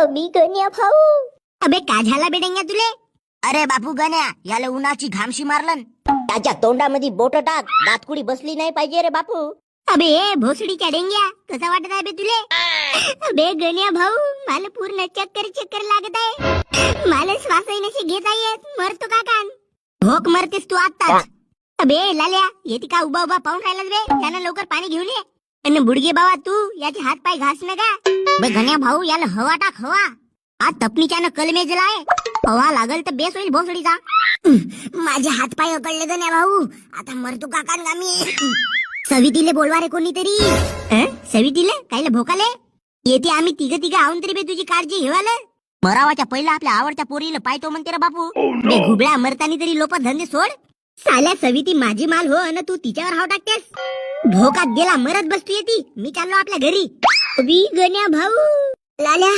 अबे गण्या भाऊ, अबे का झाला बेडेंग्या तुले? अरे बापू गण्या, याला उन्हाची घामशी मारलन. त्याच्या तोंडामध्ये बोट टाक, दातकुडी बसली नाही पाहिजे रे बापू. अबे भोसडीच्या डेंग्या, कसा वाटत आहे बे तुले? अबे गण्या भाऊ, मला पूर्ण चक्कर लागत आहे. मला श्वासही नसे घेता येत, मरतो का कान? भोक मरतेस तू आत्ताच. अबे लाल्या, येते का उभा उभा पाहून राहिलास बे? त्यानं लवकर पाणी घेऊन ये. आणि बुडगे बाबा तू याचे हात पाय घास नका. बे गण्या भाऊ, याला हवा टाक हवा. आज तपणीच्यानं कलमे जलाय. हवा लागल तर बेस होईल भोसडीचा. माझे हात पाय अकडले गण्या भाऊ, आता मरतो का कान गामी. सवितीले बोलवा रे कोणीतरी. सवितीले कायले भोकाले? येते आम्ही तिघ आऊन तरी बे तुझी काळजी घेवाले. मरावाच्या पहिला आपल्या आवडत्या पोरीला पाहतो म्हणते रे बापू. बे घुबळा, मरतानी तरी लोप धंदे सोड. साल्या सविती माझी माल हो अन तू तिच्यावर हाव टाकतेस. भोकात गेला मरत बसतू येती. मी चाललो आपल्या घरी. अबे गण्या भाऊ, लाल्या